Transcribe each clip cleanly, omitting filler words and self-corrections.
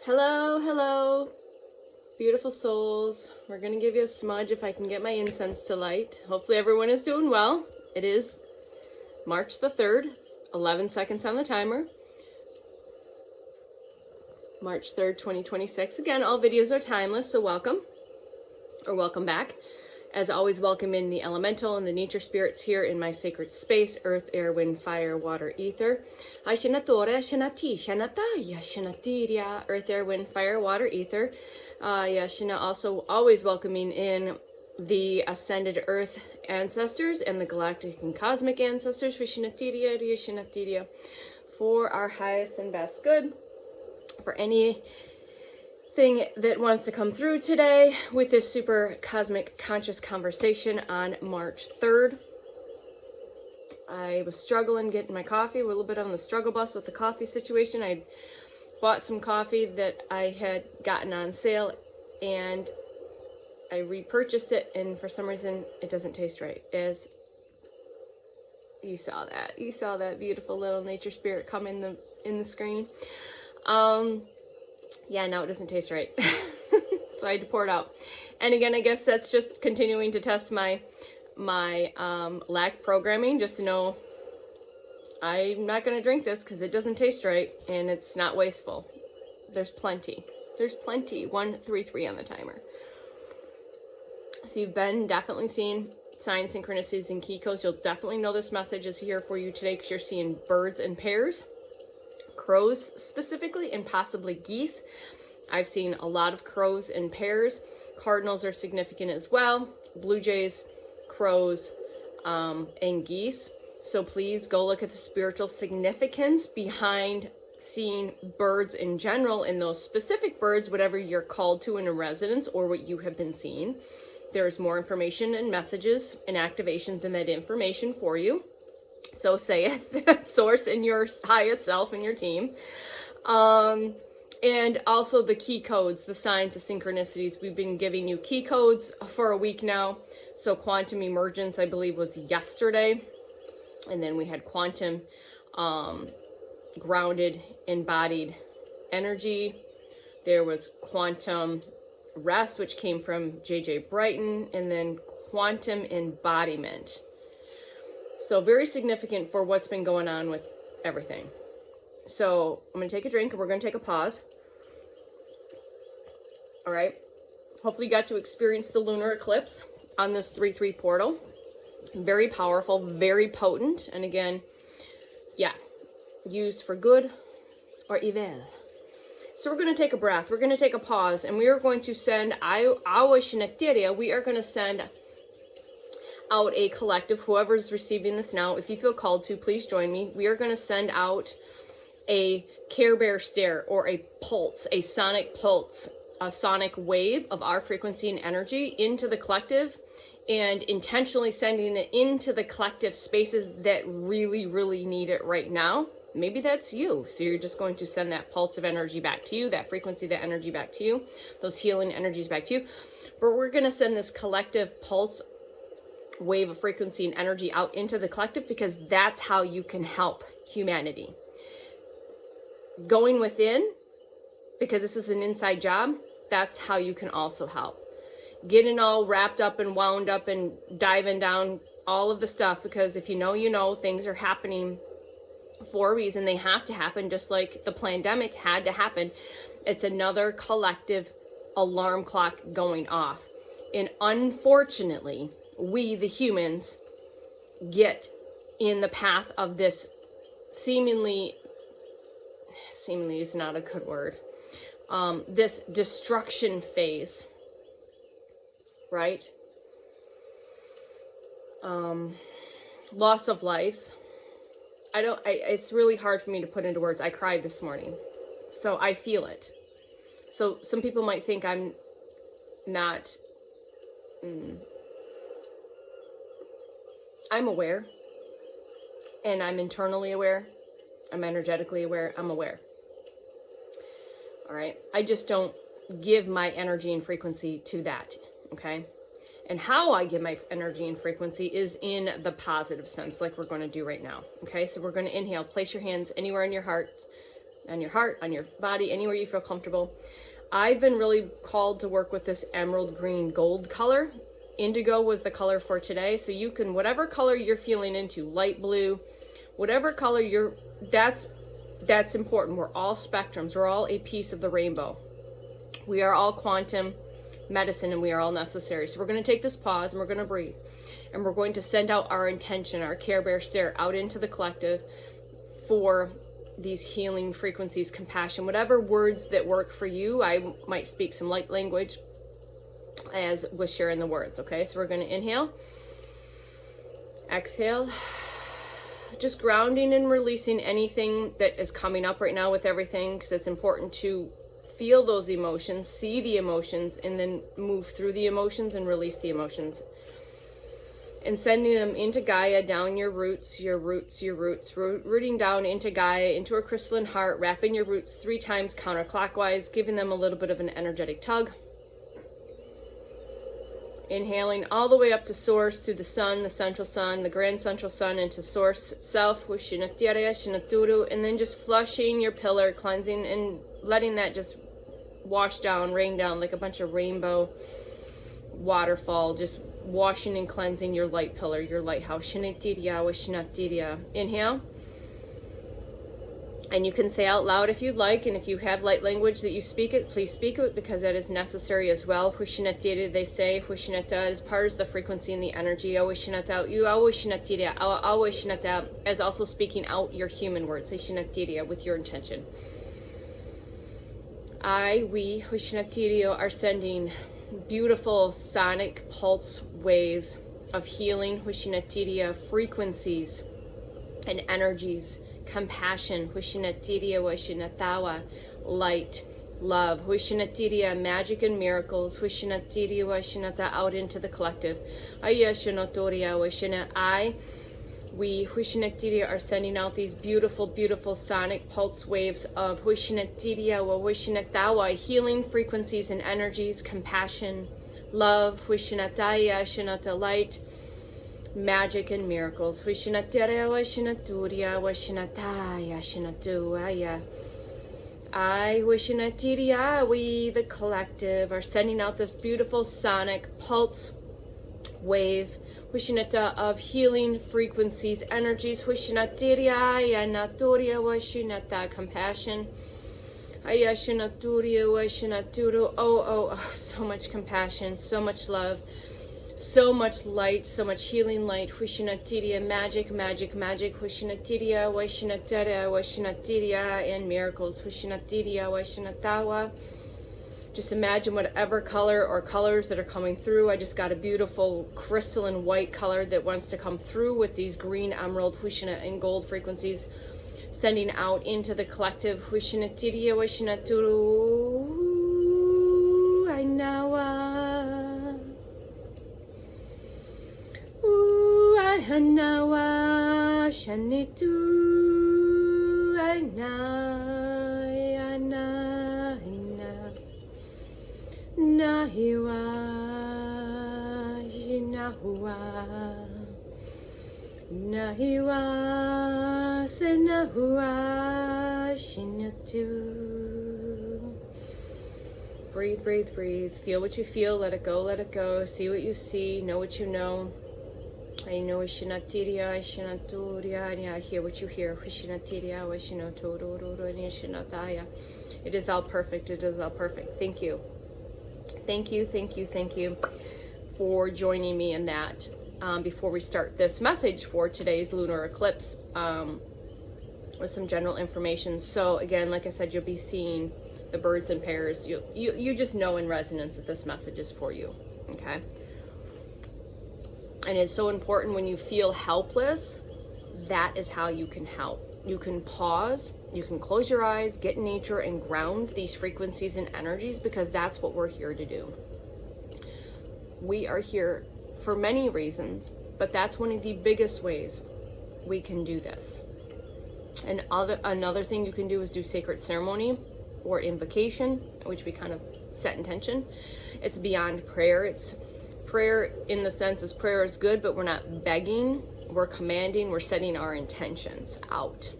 Hello, hello, beautiful souls. We're going to give you a smudge if I can get my incense to light. Hopefully everyone is doing well. It is March the 3rd, 11 seconds on the timer. March 3rd, 2026. Again, all videos are timeless, so welcome, or welcome back. As always, welcome in the elemental and the nature spirits here in my sacred space, earth, air, wind, fire, water, ether. Ashinatora, Shanati, Shanataya, Shanatiria, earth, air, wind, fire, water, ether. Yashina also always welcoming in the ascended earth ancestors and the galactic and cosmic ancestors for Shanatiria, Shanatiria, for our highest and best good. For anything that wants to come through today with this super cosmic conscious conversation on March 3rd. I was struggling getting my coffee. We're a little bit on the struggle bus with the coffee situation. I bought some coffee that I had gotten on sale and I repurchased it, and for some reason it doesn't taste right. As you saw that beautiful little nature spirit come in the screen. Yeah, no, it doesn't taste right. So I had to pour it out. And again, I guess that's just continuing to test my lack programming, just to know I'm not going to drink this because it doesn't taste right and it's not wasteful. There's plenty. 133 on the timer. So you've been definitely seeing signs, synchronicities, and key codes. You'll definitely know this message is here for you today because you're seeing birds in pairs. Crows specifically, and possibly geese. I've seen a lot of crows in pairs. Cardinals are significant as well. Blue jays, crows, and geese. So please go look at the spiritual significance behind seeing birds in general, and those specific birds, whatever you're called to in a residence or what you have been seeing. There's more information and messages and activations in that information for you. So say it, source in your highest self and your team. And also the key codes, the signs, the synchronicities. We've been giving you key codes for a week now. So quantum emergence, I believe, was yesterday. And then we had quantum grounded, embodied energy. There was quantum rest, which came from J.J. Brighton, and then quantum embodiment. So very significant for what's been going on with everything. So I'm going to take a drink and we're going to take a pause. All right. Hopefully you got to experience the lunar eclipse on this 3/3 portal. Very powerful, very potent. And again, yeah, used for good or evil. So we're going to take a breath. We're going to take a pause, and we are going to send we are going to send out a collective, whoever's receiving this now, if you feel called to, please join me. We are going to send out a Care Bear stare, or a pulse, a sonic pulse, a sonic wave of our frequency and energy into the collective, and intentionally sending it into the collective spaces that really, really need it right now. Maybe that's you. So you're just going to send that pulse of energy back to you, that frequency, that energy back to you, those healing energies back to you. But we're going to send this collective pulse wave of frequency and energy out into the collective, because that's how you can help humanity. Going within, because this is an inside job, that's how you can also help. Getting all wrapped up and wound up and diving down all of the stuff, because if you know, things are happening for a reason. They have to happen, just like the pandemic had to happen. It's another collective alarm clock going off. And unfortunately, we, the humans, get in the path of this seemingly is not a good word, this destruction phase, right? Loss of lives. It's really hard for me to put into words. I cried this morning, so I feel it. So some people might think I'm not, I'm aware, and I'm internally aware, I'm energetically aware, I'm aware. All right. I just don't give my energy and frequency to that. Okay. And how I give my energy and frequency is in the positive sense, like we're going to do right now. Okay. So we're going to inhale, place your hands anywhere in your heart, on your heart, on your body, anywhere you feel comfortable. I've been really called to work with this emerald green gold color. Indigo was the color for today. So you can, whatever color you're feeling into, light blue, whatever color that's important. We're all spectrums. We're all a piece of the rainbow. We are all quantum medicine, and we are all necessary. So we're going to take this pause, and we're going to breathe, and we're going to send out our intention, our Care Bear stare out into the collective for these healing frequencies, compassion, whatever words that work for you. I might speak some light language as was sharing the words. Okay, so we're going to inhale, exhale, just grounding and releasing anything that is coming up right now with everything, because it's important to feel those emotions, see the emotions, and then move through the emotions and release the emotions. And sending them into Gaia, down your roots, rooting down into Gaia, into a crystalline heart, wrapping your roots 3 times counterclockwise, giving them a little bit of an energetic tug. Inhaling all the way up to source, through the sun, the central sun, the grand central sun, into source itself, and then just flushing your pillar, cleansing and letting that just wash down, rain down like a bunch of rainbow waterfall, just washing and cleansing your light pillar, your lighthouse. Inhale. And you can say out loud if you'd like, and if you have light language that you speak it, please speak it, because that is necessary as well. They say is part of the frequency and the energy. As also speaking out your human words with your intention. We are sending beautiful sonic pulse waves of healing, frequencies and energies, compassion, light, love, magic and miracles, out into the collective. We are sending out these beautiful sonic pulse waves of healing frequencies and energies, compassion, love, light, magic and miracles. We, the collective, are sending out this beautiful sonic pulse wave of healing frequencies, energies, compassion. So much compassion, so much love, so much light, so much healing light. Magic, and miracles. Just imagine whatever color or colors that are coming through. I just got a beautiful crystalline white color that wants to come through with these green, emerald, and gold frequencies, sending out into the collective. Breathe. Feel what you feel. Let it go. See what you see. Know what you know. I know I hear what you hear. It is all perfect. Thank you for joining me in that. Before we start this message for today's lunar eclipse, with some general information. So again, like I said, you'll be seeing the birds in pairs. You just know in resonance that this message is for you. Okay. And it's so important when you feel helpless, that is how you can help. You can pause, you can close your eyes, get in nature and ground these frequencies and energies, because that's what we're here to do. We are here for many reasons, but that's one of the biggest ways we can do this. And another thing you can do is do sacred ceremony or invocation, which we kind of set intention. It's beyond prayer. It's prayer in the sense as prayer is good, but we're not begging, we're commanding, we're setting our intentions out.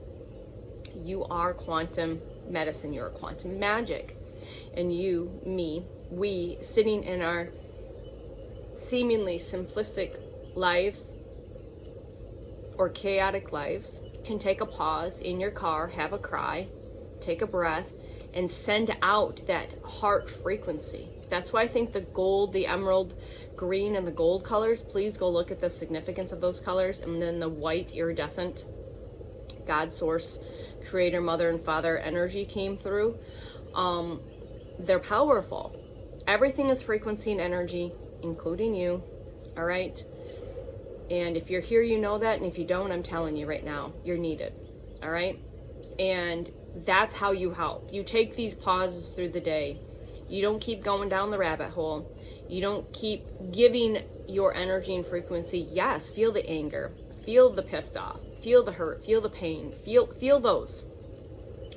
You are quantum medicine, you're quantum magic. And you, me, we, sitting in our seemingly simplistic lives or chaotic lives, can take a pause in your car, have a cry, take a breath, and send out that heart frequency. That's why I think the gold, the emerald green, and the gold colors, please go look at the significance of those colors. And then the white iridescent, God, source, creator, mother, and father energy came through. They're powerful. Everything is frequency and energy, including you. All right. And if you're here, you know that. And if you don't, I'm telling you right now, you're needed. All right. And that's how you help. You take these pauses through the day. You don't keep going down the rabbit hole. You don't keep giving your energy and frequency. Yes, feel the anger, feel the pissed off, feel the hurt, feel the pain, feel those.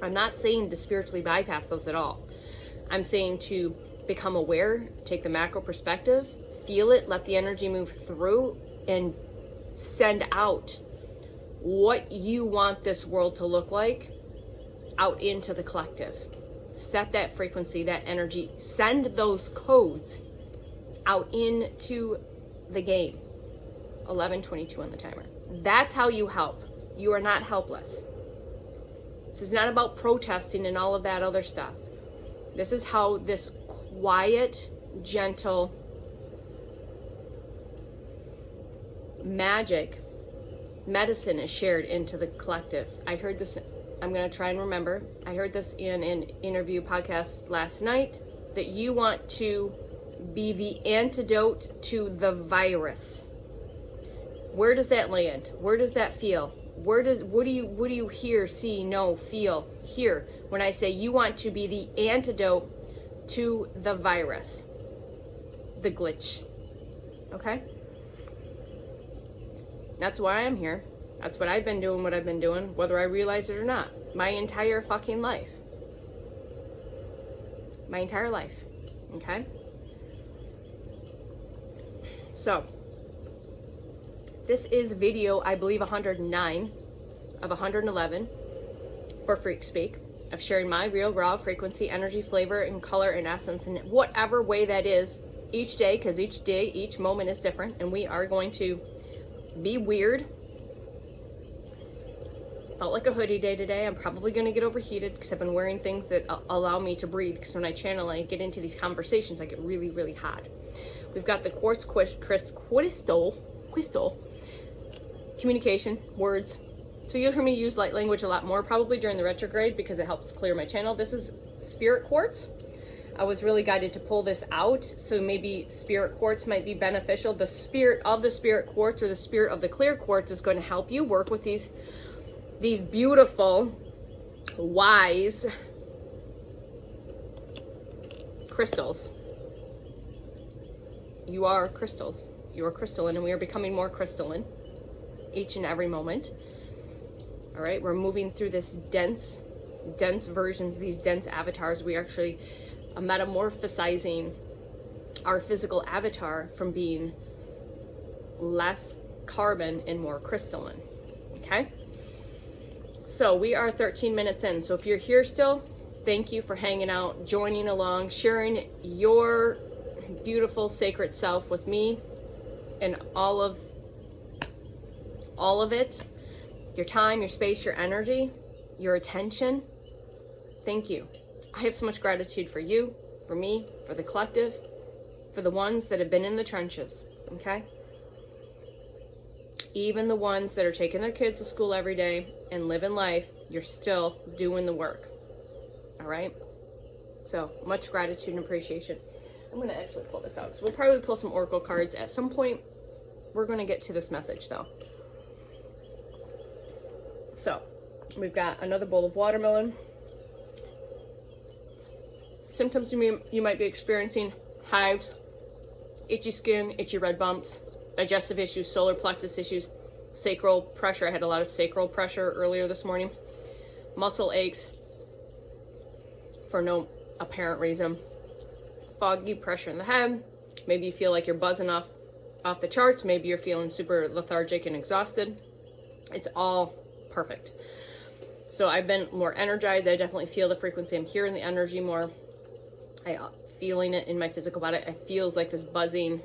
I'm not saying to spiritually bypass those at all. I'm saying to become aware, take the macro perspective, feel it, let the energy move through, and send out what you want this world to look like out into the collective. Set that frequency, that energy, send those codes out into the game. 11:22 on the timer. That's how you help. You are not helpless. This is not about protesting and all of that other stuff. This is how this quiet, gentle magic medicine is shared into the collective. I heard this, I'm going to try and remember. I heard this in an interview podcast last night, that you want to be the antidote to the virus. Where does that land? Where does that feel? What do you hear, see, know, feel, hear when I say you want to be the antidote to the virus, the glitch? Okay? That's why I'm here. That's what I've been doing, whether I realize it or not. My entire fucking life. My entire life. Okay? So, this is video, I believe, 109 of 111 for FreQSpeak, of sharing my real, raw frequency, energy, flavor, and color, and essence, in whatever way that is, each day, because each day, each moment is different, and we are going to be weird. Felt like a hoodie day today. I'm probably going to get overheated because I've been wearing things that allow me to breathe, because when I channel and I get into these conversations, I get really, really hot. We've got the quartz crystal communication, words. So you'll hear me use light language a lot more probably during the retrograde, because it helps clear my channel. This is spirit quartz. I was really guided to pull this out, so maybe spirit quartz might be beneficial. The spirit of the spirit quartz, or the spirit of the clear quartz, is going to help you work with these beautiful, wise crystals. You are crystals. You are crystalline, and we are becoming more crystalline each and every moment. All right, we're moving through this dense versions, these dense avatars. We actually metamorphosizing our physical avatar from being less carbon and more crystalline. Okay, so we are 13 minutes in. So if you're here still, thank you for hanging out, joining along, sharing your beautiful sacred self with me, and all of it, your time, your space, your energy, your attention. Thank you. I have so much gratitude for you, for me, for the collective, for the ones that have been in the trenches, okay? Even the ones that are taking their kids to school every day and living life, you're still doing the work, all right? So much gratitude and appreciation. I'm going to actually pull this out. So we'll probably pull some oracle cards at some point. We're going to get to this message though. So we've got another bowl of watermelon. Symptoms you might be experiencing: hives, itchy skin, itchy red bumps, digestive issues, solar plexus issues, sacral pressure. I had a lot of sacral pressure earlier this morning. Muscle aches for no apparent reason. Foggy pressure in the head. Maybe you feel like you're buzzing off the charts. Maybe you're feeling super lethargic and exhausted. It's all perfect. So I've been more energized. I definitely feel the frequency. I'm hearing the energy more. I feeling it in my physical body. It feels like this buzzing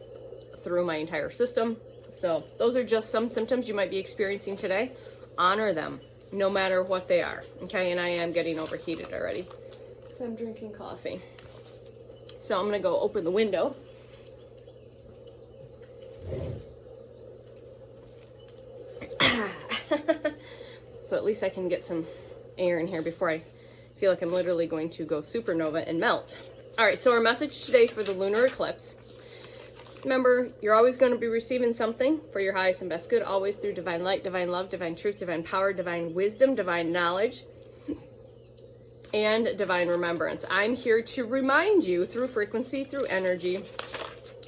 through my entire system. So those are just some symptoms you might be experiencing today. Honor them, no matter what they are. Okay, and I am getting overheated already because I'm drinking coffee. So I'm gonna go open the window. So at least I can get some air in here before I feel like I'm literally going to go supernova and melt. All right, so our message today for the lunar eclipse. Remember, you're always going to be receiving something for your highest and best good, always through divine light, divine love, divine truth, divine power, divine wisdom, divine knowledge, and divine remembrance. I'm here to remind you through frequency, through energy,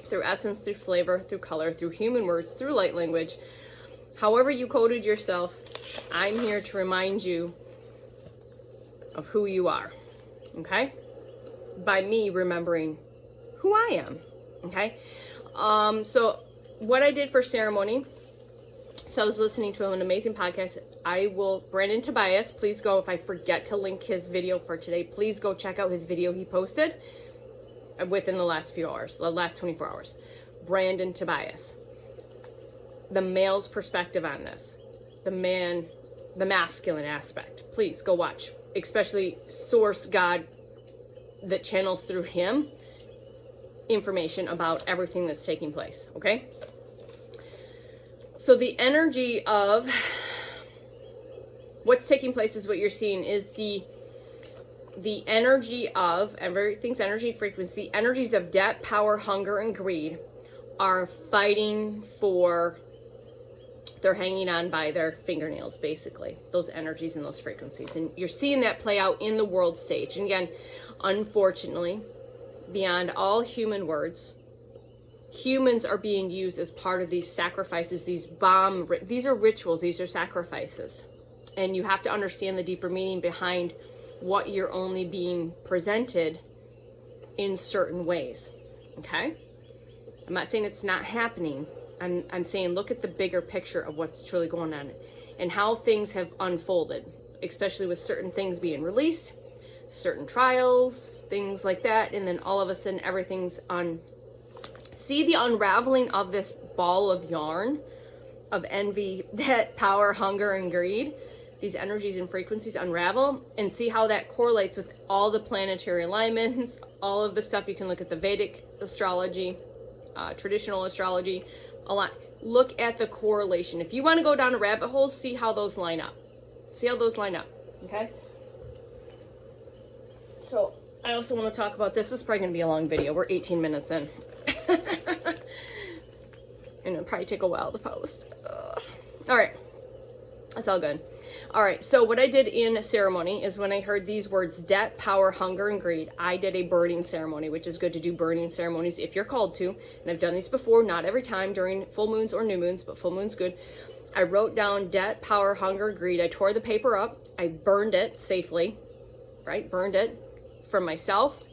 through essence, through flavor, through color, through human words, through light language. However you coded yourself, I'm here to remind you of who you are, okay? By me remembering who I am, okay? So what I did for ceremony, so I was listening to an amazing podcast. Brandon Tobias, please go, if I forget to link his video for today, please go check out his video he posted within the last few hours, the last 24 hours. Brandon Tobias. The male's perspective on this, the masculine aspect. Please go watch, especially source God that channels through him information about everything that's taking place, okay? So the energy of what's taking place is what you're seeing is the energy of, everything's energy frequency, the energies of debt, power, hunger, and greed are fighting for, they're hanging on by their fingernails, basically, those energies and those frequencies. And you're seeing that play out in the world stage. And again, unfortunately, beyond all human words, humans are being used as part of these sacrifices, these are rituals, these are sacrifices. And you have to understand the deeper meaning behind what you're only being presented in certain ways, okay? I'm not saying it's not happening. I'm saying look at the bigger picture of what's truly going on and how things have unfolded, especially with certain things being released, certain trials, things like that, and then all of a sudden everything's see the unraveling of this ball of yarn of envy, debt, power, hunger, and greed. These energies and frequencies unravel, and see how that correlates with all the planetary alignments, all of the stuff. You can look at the Vedic astrology, traditional astrology, a lot. Look at the correlation. If you want to go down a rabbit hole, see how those line up. See how those line up, okay? So I also want to talk about this. This is probably going to be a long video. We're 18 minutes in. And it'll probably take a while to post. All right. That's all good. All right. So what I did in ceremony is when I heard these words, debt, power, hunger, and greed, I did a burning ceremony, which is good to do burning ceremonies if you're called to. And I've done these before, not every time during full moons or new moons, but full moon's good. I wrote down debt, power, hunger, greed. I tore the paper up. I burned it safely, right? Burned it from myself,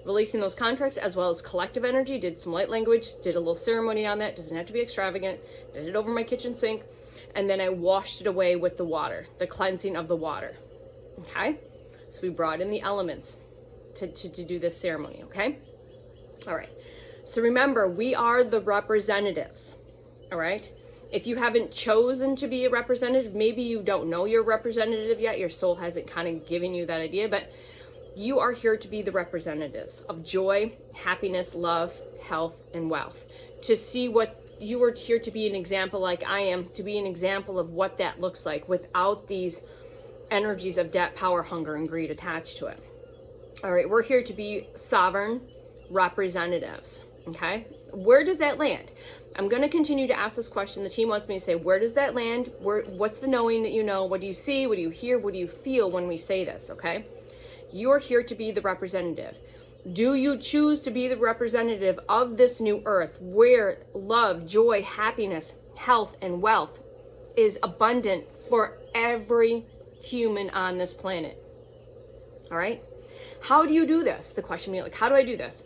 releasing those contracts as well as collective energy. Did some light language, did a little ceremony on that. Doesn't have to be extravagant. Did it over my kitchen sink. And then I washed it away with the water, the cleansing of the water. Okay? So we brought in the elements to do this ceremony, okay? All right. So remember, we are the representatives, all right? If you haven't chosen to be a representative, maybe you don't know you're a representative yet. Your soul hasn't kind of given you that idea, but you are here to be the representatives of joy, happiness, love, health, and wealth. To see what you are here to be an example, like I am, to be an example of what that looks like without these energies of debt, power, hunger, and greed attached to it. All right, we're here to be sovereign representatives, okay? Where does that land? I'm going to continue to ask this question. The team wants me to say, where does that land? What's the knowing that you know? What do you see? What do you hear? What do you feel when we say this, okay? You're here to be the representative. Do you choose to be the representative of this new earth where love, joy, happiness, health, and wealth is abundant for every human on this planet? All right? How do you do this? The question being like, how do I do this?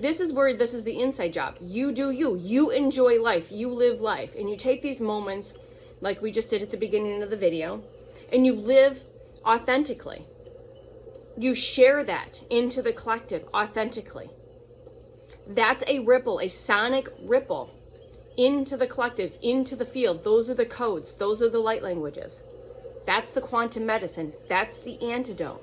This is the inside job. You do you. You enjoy life. You live life. And you take these moments like we just did at the beginning of the video, and you live authentically. You share that into the collective authentically. That's a ripple, a sonic ripple into the collective, into the field. Those are the codes. Those are the light languages. That's the quantum medicine. That's the antidote.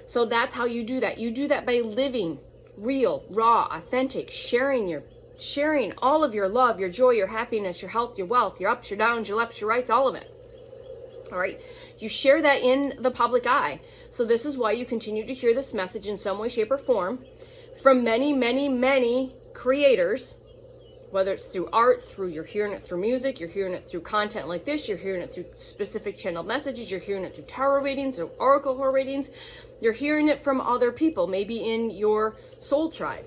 So that's how you do that. You do that by living real, raw, authentic, sharing all of your love, your joy, your happiness, your health, your wealth, your ups, your downs, your lefts, your rights, all of it. All right. You share that in the public eye. So this is why you continue to hear this message in some way, shape, or form from many, many, many creators, whether it's through art, you're hearing it through music, you're hearing it through content like this, you're hearing it through specific channeled messages, you're hearing it through tarot readings or oracle readings, you're hearing it from other people, maybe in your soul tribe.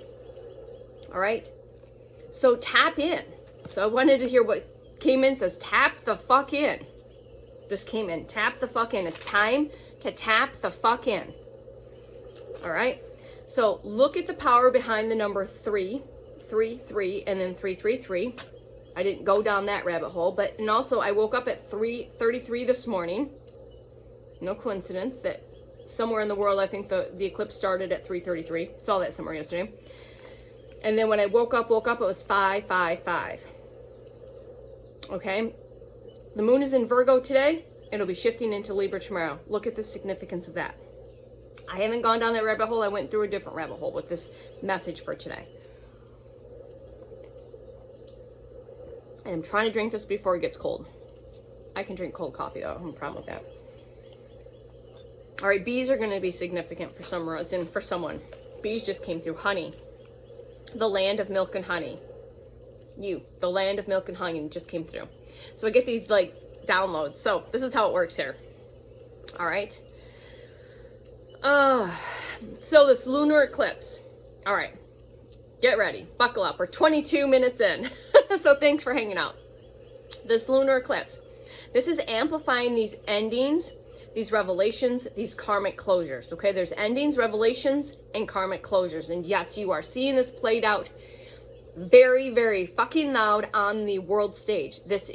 All right. So tap in. So I wanted to hear what came in. Says tap the fuck in. Just came in. Tap the fuck in. It's time to tap the fuck in. All right. So look at the power behind the number 333 and then 333. I didn't go down that rabbit hole, and also I woke up at 3:33 this morning. No coincidence that somewhere in the world, I think the eclipse started at 3:33. Saw that somewhere yesterday. And then when I woke up, it was 5:55. Okay. The moon is in Virgo today. It'll be shifting into Libra tomorrow. Look at the significance of that. I haven't gone down that rabbit hole. I went through a different rabbit hole with this message for today. And I'm trying to drink this before it gets cold. I can drink cold coffee though. I don't have a problem with that. All right, bees are going to be significant for some reason, for someone. Bees just came through. Honey. The land of milk and honey. The land of milk and honey just came through. So I get these like downloads. So this is how it works here. All right. So this lunar eclipse. All right. Get ready. Buckle up. We're 22 minutes in. So thanks for hanging out. This lunar eclipse. This is amplifying these endings, these revelations, these karmic closures. Okay, there's endings, revelations, and karmic closures. And yes, you are seeing this played out very, very fucking loud on the world stage. It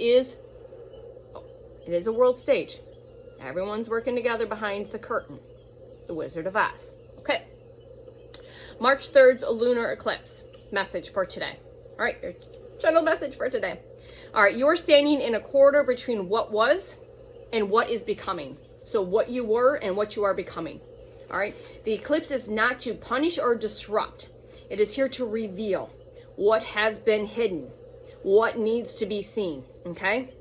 is a world stage. Everyone's working together behind the curtain. The Wizard of Oz. Okay. March 3rd's a lunar eclipse. Message for today. All right, your general message for today. All right, you're standing in a corridor between what was and what is becoming. So what you were and what you are becoming. All right. The eclipse is not to punish or disrupt. It is here to reveal what has been hidden, what needs to be seen. Okay.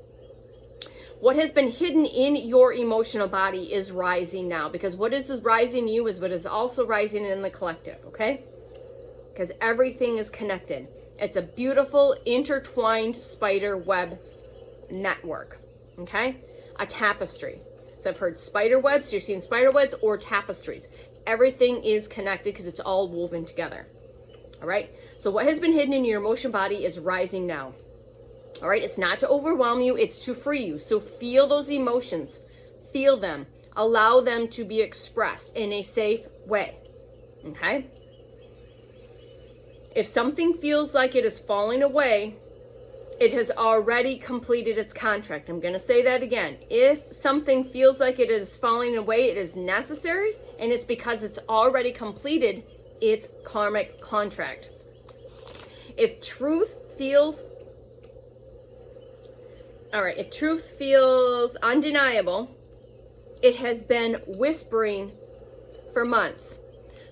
What has been hidden in your emotional body is rising now, because what is rising in you is what is also rising in the collective. Okay. Because everything is connected. It's a beautiful intertwined spider web network. Okay. A tapestry. So I've heard spider webs, so you're seeing spider webs or tapestries. Everything is connected because it's all woven together. All right. So what has been hidden in your emotion body is rising now. All right. It's not to overwhelm you. It's to free you. So feel those emotions. Feel them. Allow them to be expressed in a safe way. Okay. If something feels like it is falling away, it has already completed its contract. I'm going to say that again. If something feels like it is falling away, it is necessary, and it's because it's already completed its karmic contract. If truth feels undeniable, it has been whispering for months.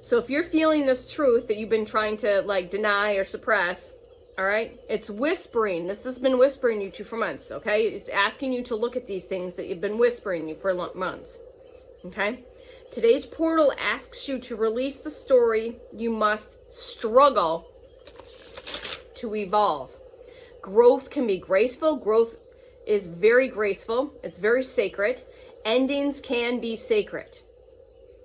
So if you're feeling this truth that you've been trying to like deny or suppress, all right, it's whispering. This has been whispering you to for months, okay? It's asking you to look at these things that you've been whispering you for months, okay? Today's portal asks you to release the story. You must struggle to evolve. Growth can be graceful. Growth is very graceful. It's very sacred. Endings can be sacred.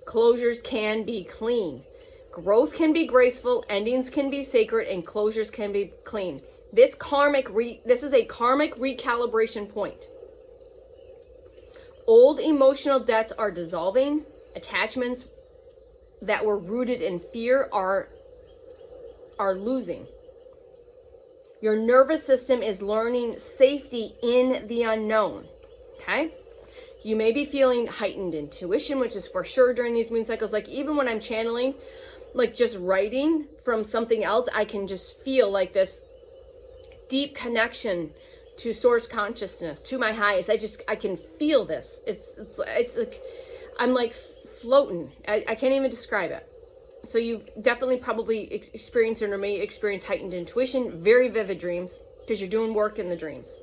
Closures can be clean. Growth can be graceful, endings can be sacred, and closures can be clean. This is a karmic recalibration point. Old emotional debts are dissolving. Attachments that were rooted in fear are losing. Your nervous system is learning safety in the unknown. Okay? You may be feeling heightened intuition, which is for sure during these moon cycles. Like even when I'm channeling, like just writing from something else, I can just feel like this deep connection to source consciousness, to my highest. I can feel this. It's like, I'm like floating. I can't even describe it. So you've definitely probably experienced or may experience heightened intuition, very vivid dreams, because you're doing work in the dreams.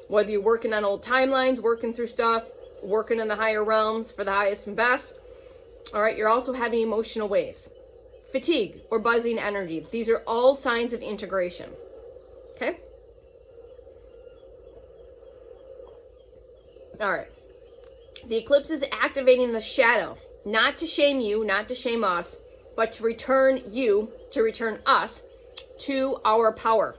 Whether you're working on old timelines, working through stuff, working in the higher realms for the highest and best. All right, you're also having emotional waves, fatigue or buzzing energy. These are all signs of integration. Okay? All right. The eclipse is activating the shadow, not to shame you, not to shame us, but to return you, to return us to our power.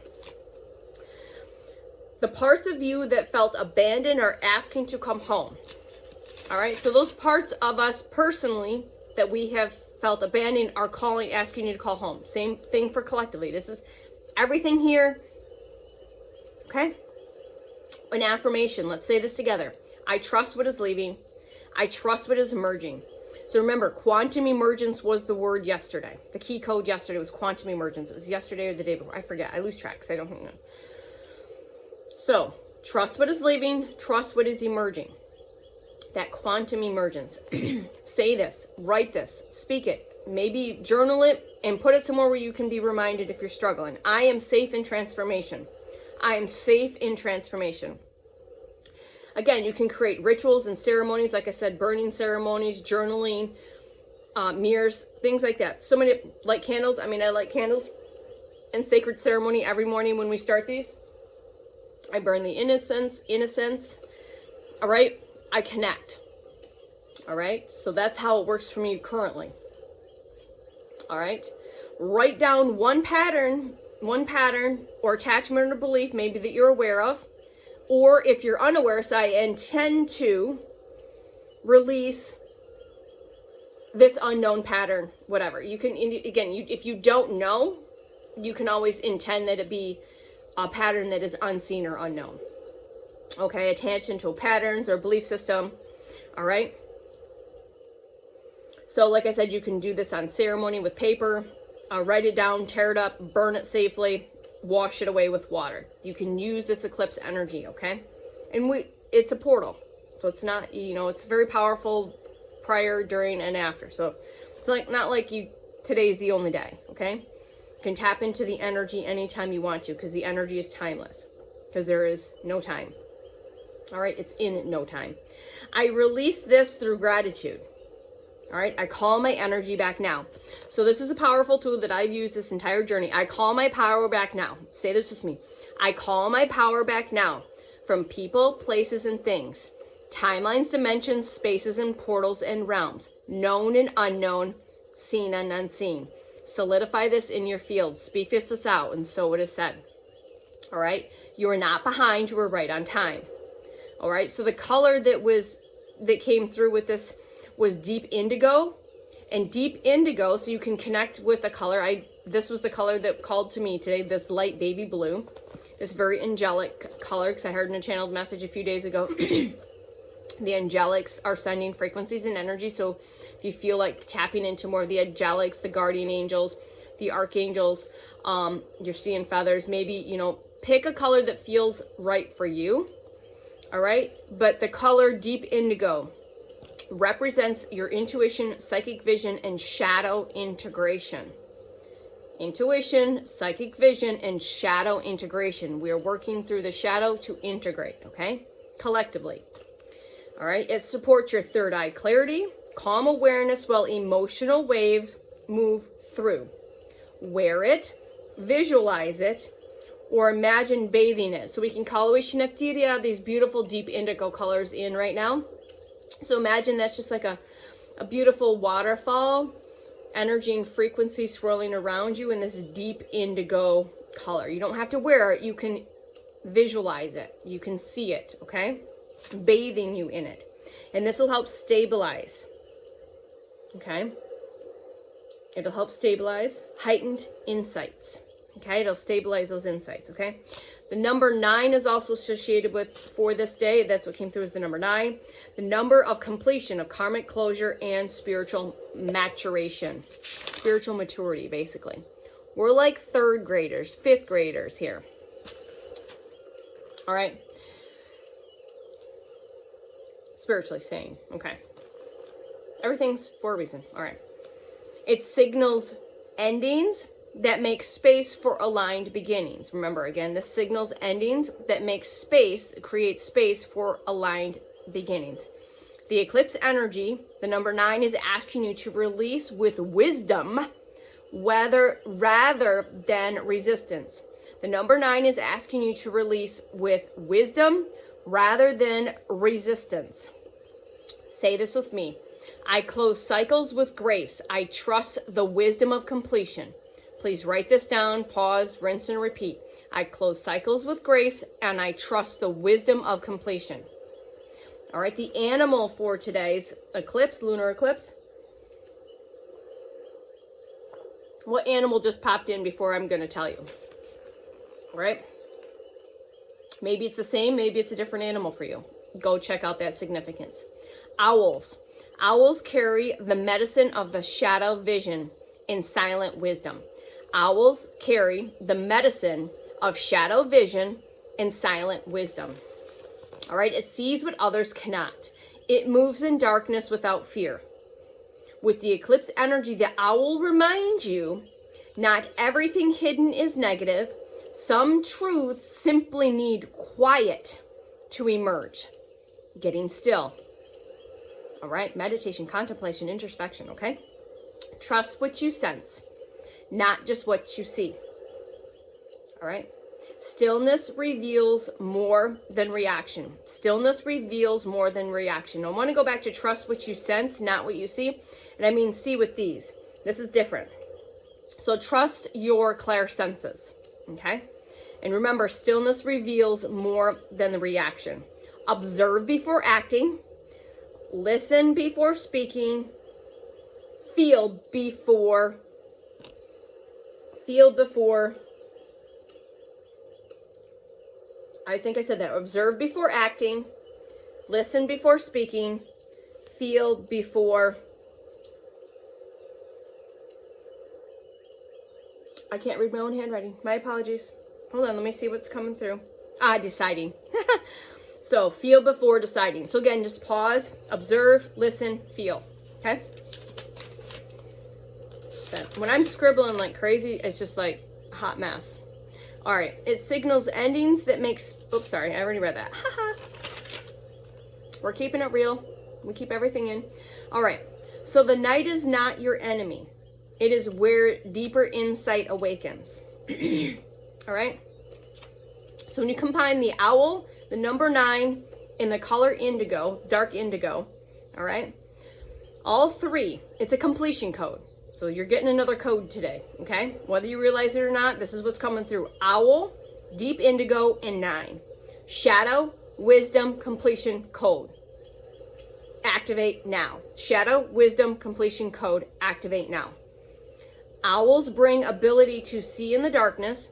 The parts of you that felt abandoned are asking to come home. All right, so those parts of us personally that we have felt abandoned are calling, asking you to call home. Same thing for collectively. This is everything here. Okay? An affirmation. Let's say this together. I trust what is leaving. I trust what is emerging. So remember, quantum emergence was the word yesterday. The key code yesterday was quantum emergence. It was yesterday or the day before. I forget. I lose track because I don't know. So, trust what is leaving. Trust what is emerging. That quantum emergence. Say this. Write this. Speak it. Maybe journal it and put it somewhere where you can be reminded if you're struggling. I am safe in transformation. I am safe in transformation. Again, you can create rituals and ceremonies, like I said, burning ceremonies, journaling, mirrors, things like that. So many, light candles. I mean, I light candles and sacred ceremony every morning when we start these. I burn the innocence. All right? I connect. All right? So that's how it works for me currently. All right? Write down one pattern or attachment or belief maybe that you're aware of. Or if you're unaware, so I intend to release this unknown pattern, whatever. You can, again, if you don't know, you can always intend that it be a pattern that is unseen or unknown. Okay, attention to patterns or belief system. All right. So like I said, you can do this on ceremony with paper, write it down, tear it up, burn it safely, wash it away with water. You can use this eclipse energy, okay? And it's a portal. So it's not, it's very powerful prior, during, and after. So it's like not like today's the only day, okay? You can tap into the energy anytime you want to because the energy is timeless because there is no time. All right, it's in no time. I release this through gratitude. All right, I call my energy back now. So this is a powerful tool that I've used this entire journey. I call my power back now. Say this with me. I call my power back now from people, places, and things. Timelines, dimensions, spaces, and portals and realms. Known and unknown, seen and unseen. Solidify this in your field. Speak this out, and so it is said. All right, you are not behind. You are right on time. All right, so the color that came through with this was deep indigo, and deep indigo, so you can connect with the color. This was the color that called to me today, this light baby blue, this very angelic color, because I heard in a channeled message a few days ago, the angelics are sending frequencies and energy. So if you feel like tapping into more of the angelics, the guardian angels, the archangels, you're seeing feathers, maybe, pick a color that feels right for you. All right, but the color deep indigo represents your intuition, psychic vision, and shadow integration. Intuition, psychic vision, and shadow integration. We are working through the shadow to integrate, okay? Collectively. All right, it supports your third eye clarity, calm awareness while emotional waves move through. Wear it, visualize it, or imagine bathing it. So we can call away Shineptiria, these beautiful deep indigo colors in right now. So imagine that's just like a beautiful waterfall, energy and frequency swirling around you in this deep indigo color. You don't have to wear it. You can visualize it. You can see it, okay? Bathing you in it. And this will help stabilize, okay? It'll help stabilize heightened insights, Okay, it'll stabilize those insights, okay? The number 9 is also associated with, for this day, that's what came through as the number 9. The number of completion, of karmic closure, and spiritual maturation. Spiritual maturity, basically. We're like 3rd graders, 5th graders here. All right? Spiritually saying, okay. Everything's for a reason, all right. It signals endings that make space for aligned beginnings. Remember, again, this signals endings that make space, create space for aligned beginnings. The eclipse energy, the number 9, is asking you to release with wisdom rather than resistance. The number 9 is asking you to release with wisdom rather than resistance. Say this with me. I close cycles with grace. I trust the wisdom of completion. Please write this down, pause, rinse, and repeat. I close cycles with grace, and I trust the wisdom of completion. All right, the animal for today's eclipse, lunar eclipse. What animal just popped in before I'm going to tell you? All right? Maybe it's the same, maybe it's a different animal for you. Go check out that significance. Owls. Owls carry the medicine of the shadow vision in silent wisdom. Owls carry the medicine of shadow vision and silent wisdom. All right, it sees what others cannot. It moves in darkness without fear. With the eclipse energy, the owl reminds you, not everything hidden is negative. Some truths simply need quiet to emerge. Getting still. All right, meditation, contemplation, introspection, okay? Trust what you sense, not just what you see. All right? Stillness reveals more than reaction. Stillness reveals more than reaction. I want to go back to trust what you sense, not what you see. And I mean see with these. This is different. So trust your clairsenses, okay? And remember, stillness reveals more than the reaction. Observe before acting. Listen before speaking. Feel before. I think I said that. Observe before acting. Listen before speaking. Feel before. I can't read my own handwriting. My apologies. Hold on, let me see what's coming through. Deciding. So, feel before deciding. So again, just pause, observe, listen, feel. Okay? So when I'm scribbling like crazy, it's just like a hot mess. All right. It signals endings that makes... Oops, sorry. I already read that. Haha. We're keeping it real. We keep everything in. All right. So the night is not your enemy. It is where deeper insight awakens. All right. So when you combine the owl, the number 9, and the color indigo, dark indigo, all right, all three, it's a completion code. So you're getting another code today, okay? Whether you realize it or not, this is what's coming through. Owl, deep indigo, and 9. Shadow, wisdom, completion, code. Activate now. Shadow, wisdom, completion, code. Activate now. Owls bring ability to see in the darkness,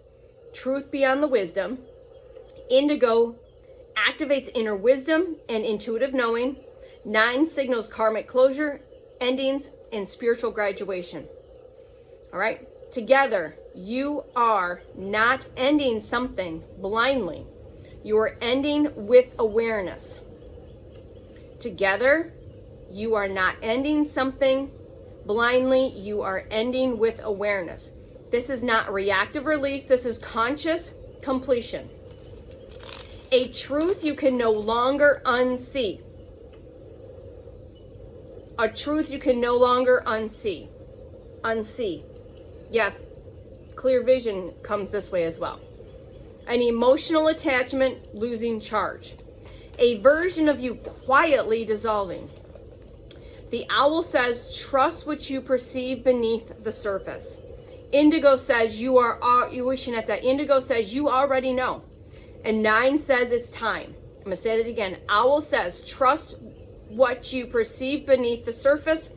truth beyond the wisdom. Indigo activates inner wisdom and intuitive knowing. 9 signals karmic closure, endings, and spiritual graduation. All right? Together, you are not ending something blindly. You are ending with awareness. Together, you are not ending something blindly. You are ending with awareness. This is not reactive release. This is conscious completion. A truth you can no longer unsee. A truth you can no longer unsee. Unsee. Yes, clear vision comes this way as well. An emotional attachment losing charge. A version of you quietly dissolving. The owl says, trust what you perceive beneath the surface. Indigo says Indigo says you already know. And 9 says it's time. I'm going to say it again. Owl says, trust what you perceive beneath the surface.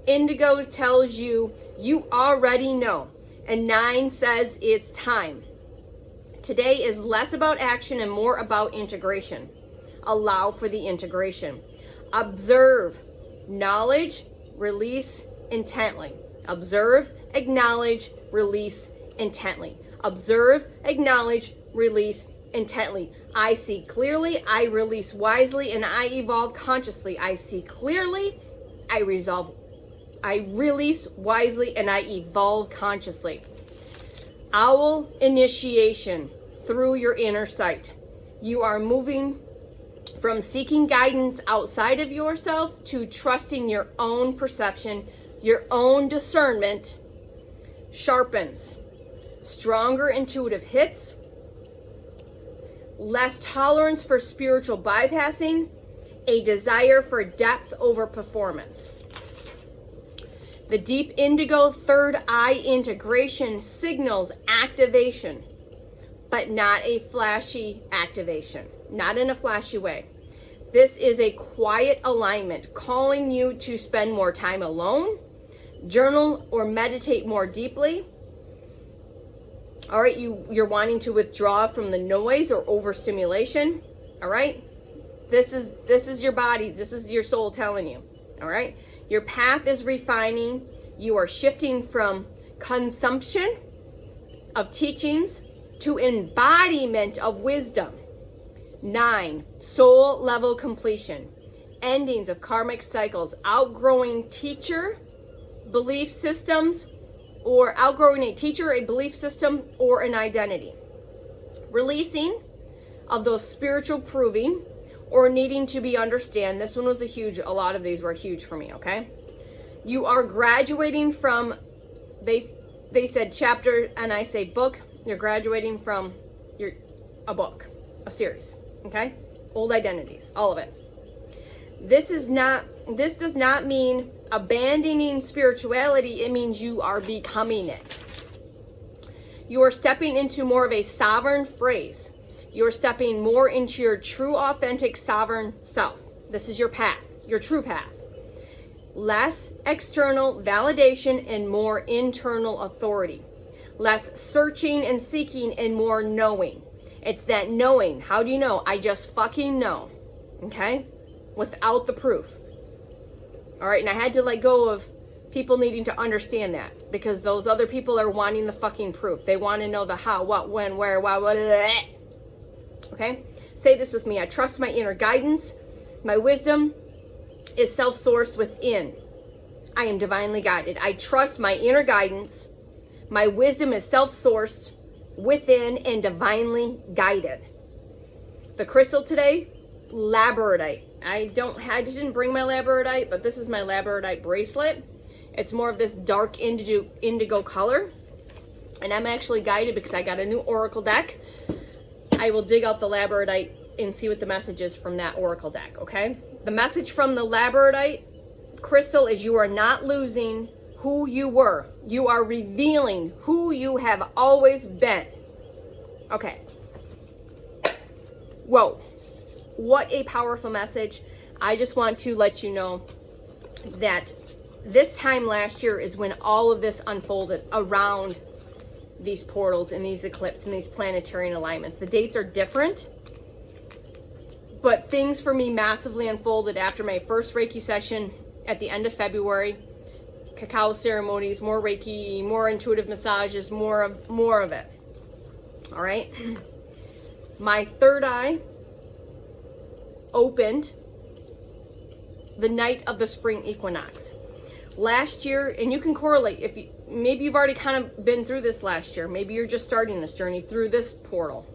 Indigo tells you, you already know. And 9 says it's time. Today is less about action and more about integration. Allow for the integration. Observe, knowledge, release intently. Observe, acknowledge, release intently. Observe, acknowledge, release intently. I see clearly, I release wisely, and I evolve consciously. I see clearly, I release wisely, and I evolve consciously. Owl initiation through your inner sight. You are moving from seeking guidance outside of yourself to trusting your own perception, your own discernment sharpens. Stronger intuitive hits, less tolerance for spiritual bypassing, a desire for depth over performance. The deep indigo third eye integration signals activation, but not a flashy activation, not in a flashy way. This is a quiet alignment, calling you to spend more time alone, journal or meditate more deeply. All right, you're wanting to withdraw from the noise or overstimulation. All right, this is your body, this is your soul telling you. All right, your path is refining. You are shifting from consumption of teachings to embodiment of wisdom. 9, soul level completion. Endings of karmic cycles, outgrowing teacher, belief systems, or outgrowing a teacher, a belief system, or an identity. Releasing of those spiritual proving or needing to be understand. This one was a lot of these were huge for me, okay? You are graduating from, they said chapter, and I say book. You're graduating from a book, a series, okay? Old identities, all of it. This does not mean abandoning spirituality. It means you are becoming it. You are stepping into more of a sovereign phrase. You're stepping more into your true, authentic, sovereign self. This is your path, your true path. Less external validation and more internal authority. Less searching and seeking and more knowing. It's that knowing. How do you know? I just fucking know. Okay? Without the proof. All right, and I had to let go of people needing to understand that, because those other people are wanting the fucking proof. They want to know the how, what, when, where, why, what. Okay? Say this with me. I trust my inner guidance. My wisdom is self-sourced within. I am divinely guided. I trust my inner guidance. My wisdom is self-sourced within and divinely guided. The crystal today, labradorite. I just didn't bring my labradorite, but this is my labradorite bracelet. It's more of this dark indigo color. And I'm actually guided because I got a new oracle deck. I will dig out the labradorite and see what the message is from that oracle deck, okay? The message from the labradorite crystal is you are not losing who you were. You are revealing who you have always been. Okay. Whoa. What a powerful message. I just want to let you know that this time last year is when all of this unfolded around these portals and these eclipses and these planetary alignments. The dates are different, but things for me massively unfolded after my first Reiki session at the end of February. Cacao ceremonies, more Reiki, more intuitive massages, more of it. All right. My third eye opened the night of the spring equinox. Last year, and you can correlate, maybe you've already kind of been through this last year. Maybe you're just starting this journey through this portal.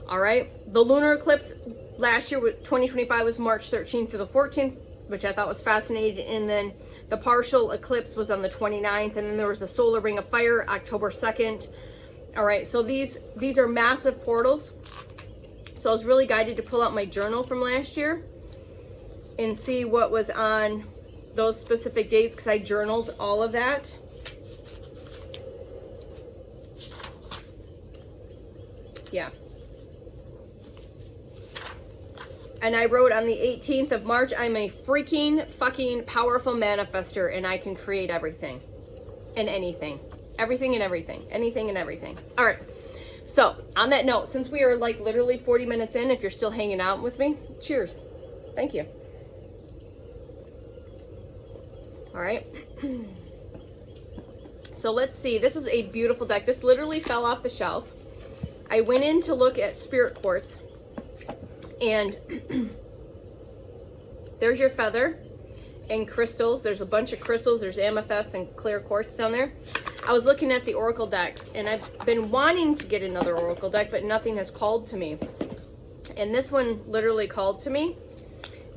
All right. The lunar eclipse last year, 2025, was March 13th through the 14th, which I thought was fascinating. And then the partial eclipse was on the 29th. And then there was the solar ring of fire, October 2nd. All right. So these are massive portals. So I was really guided to pull out my journal from last year and see what was on those specific dates, because I journaled all of that. Yeah. And I wrote on the 18th of March, I'm a freaking fucking powerful manifester and I can create everything and anything. Everything and everything. Anything and everything. All right. So, on that note, since we are like literally 40 minutes in, if you're still hanging out with me, cheers. Thank you. All right. So let's see. This is a beautiful deck. This literally fell off the shelf. I went in to look at spirit quartz, and there's your feather and crystals. There's a bunch of crystals. There's amethyst and clear quartz down there. I was looking at the oracle decks, and I've been wanting to get another oracle deck, but nothing has called to me. And this one literally called to me.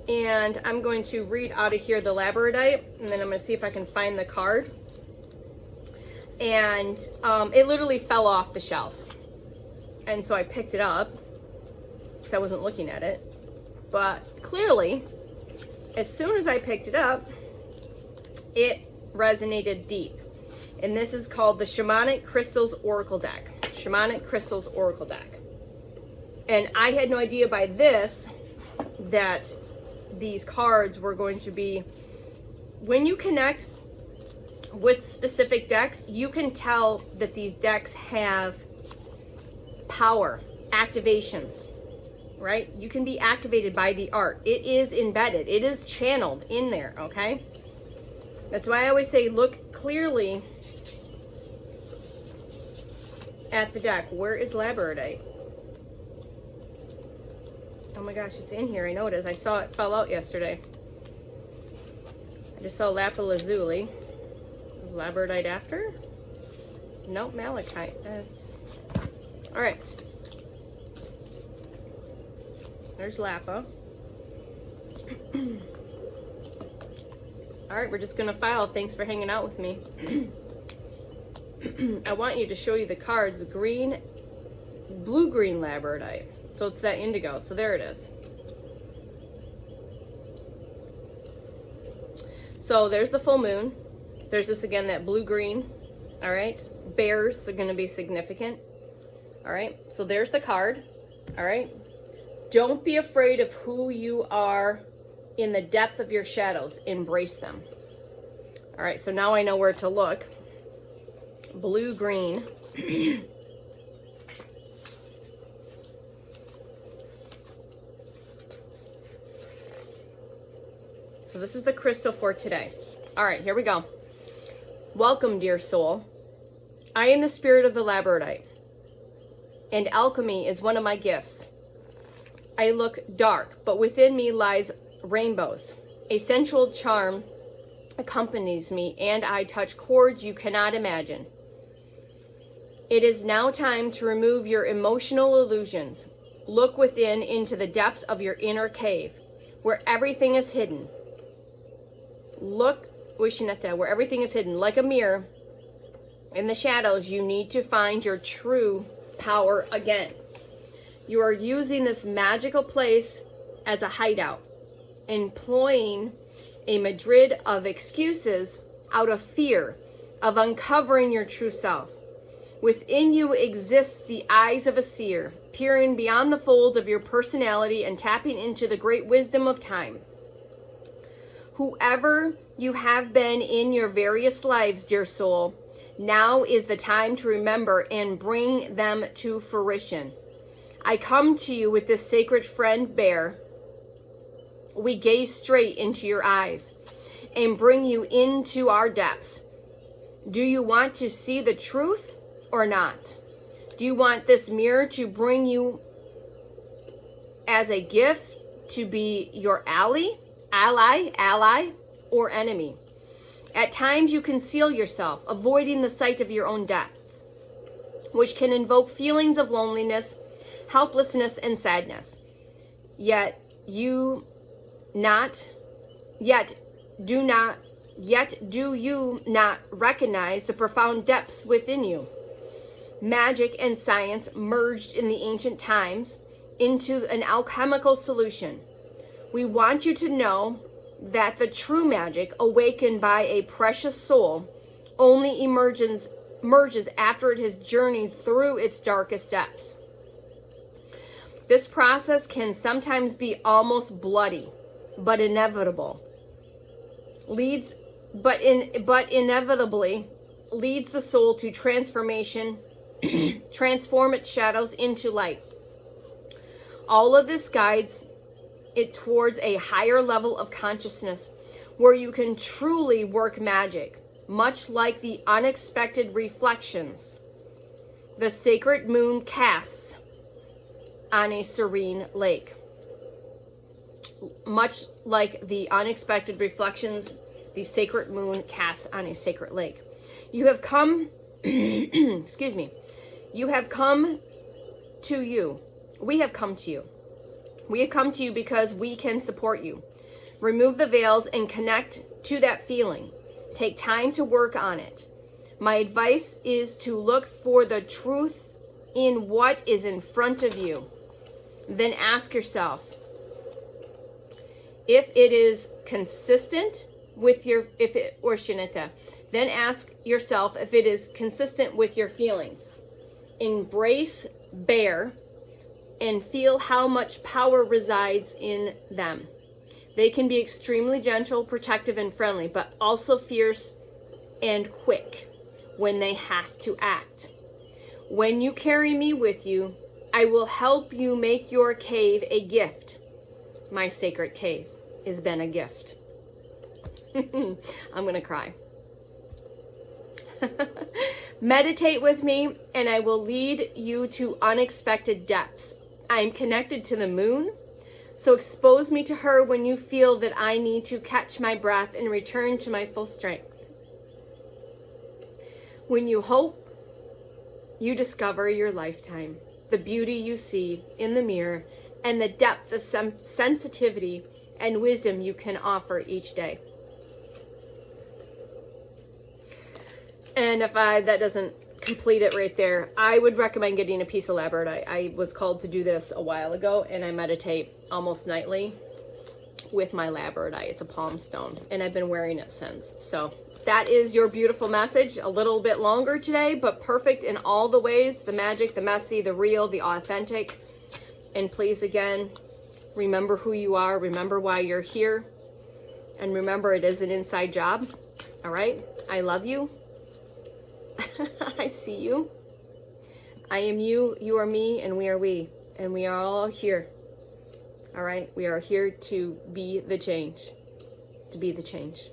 And I'm going to read out of here the labradorite, and then I'm going to see if I can find the card. And it literally fell off the shelf. And so I picked it up because I wasn't looking at it. But clearly, as soon as I picked it up, it resonated deep. And this is called the Shamanic Crystals Oracle Deck. Shamanic Crystals Oracle Deck. And I had no idea by this that these cards were going to be, when you connect with specific decks, you can tell that these decks have power, activations, right? You can be activated by the art. It is embedded. It is channeled in there, okay? That's why I always say look clearly at the deck. Where is labradorite? Oh my gosh, it's in here. I know it is. I saw it fell out yesterday. I just saw lapis lazuli. Is labradorite after? Nope, malachite. That's... All right. There's Lapa. All right, we're just gonna file. Thanks for hanging out with me. I want you to show you the cards. Green, blue-green labradorite. So it's that indigo. So there it is. So there's the full moon. There's this again, that blue-green. All right. Bears are going to be significant. All right. So there's the card. All right. Don't be afraid of who you are in the depth of your shadows. Embrace them. All right. So now I know where to look. Blue-green. So this is the crystal for today. All right, here we go. Welcome, dear soul. I am the spirit of the labradorite, and alchemy is one of my gifts. I look dark, but within me lies rainbows. A sensual charm accompanies me, and I touch chords you cannot imagine. It is now time to remove your emotional illusions. Look within into the depths of your inner cave, where everything is hidden. Look, Wishineta, where everything is hidden, like a mirror. In the shadows, you need to find your true power again. You are using this magical place as a hideout, employing a Madrid of excuses out of fear of uncovering your true self. Within you exists the eyes of a seer, peering beyond the folds of your personality and tapping into the great wisdom of time. Whoever you have been in your various lives, dear soul, now is the time to remember and bring them to fruition. I come to you with this sacred friend bear. We gaze straight into your eyes and bring you into our depths. Do you want to see the truth or not? Do you want this mirror to bring you as a gift to be your ally, or enemy? At times you conceal yourself, avoiding the sight of your own depth, which can invoke feelings of loneliness, helplessness, and sadness. Yet do you not recognize the profound depths within you? Magic and science merged in the ancient times into an alchemical solution. We want you to know that the true magic awakened by a precious soul only emerges after it has journeyed through its darkest depths. This process can sometimes be almost bloody, but inevitable. Inevitably leads the soul to transformation, transform its shadows into light. All of this guides it towards a higher level of consciousness where you can truly work magic, much like the unexpected reflections the sacred moon casts on a serene lake. Much like the unexpected reflections the sacred moon casts on a sacred lake. You have come, excuse me, you have come to you. We have come to you. We have come to you because we can support you. Remove the veils and connect to that feeling. Take time to work on it. My advice is to look for the truth in what is in front of you. Then ask yourself if it is consistent with your, then ask yourself if it is consistent with your feelings. Embrace, bear, and feel how much power resides in them. They can be extremely gentle, protective, and friendly, but also fierce and quick when they have to act. When you carry me with you, I will help you make your cave a gift. My sacred cave has been a gift. I'm going to cry. Meditate with me, and I will lead you to unexpected depths. I am connected to the moon, so expose me to her when you feel that I need to catch my breath and return to my full strength. When you hope, you discover your lifetime, the beauty you see in the mirror, and the depth of sensitivity and wisdom you can offer each day. And if that doesn't complete it right there, I would recommend getting a piece of labradorite. I was called to do this a while ago, and I meditate almost nightly with my labradorite. It's a palm stone, and I've been wearing it since. So that is your beautiful message. A little bit longer today, but perfect in all the ways: the magic, the messy, the real, the authentic. And please, again, remember who you are. Remember why you're here. And remember, it is an inside job. All right? I love you. I see you. I am you, you are me, and we are we. And we are all here. All right? We are here to be the change. To be the change.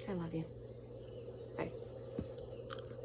I love you.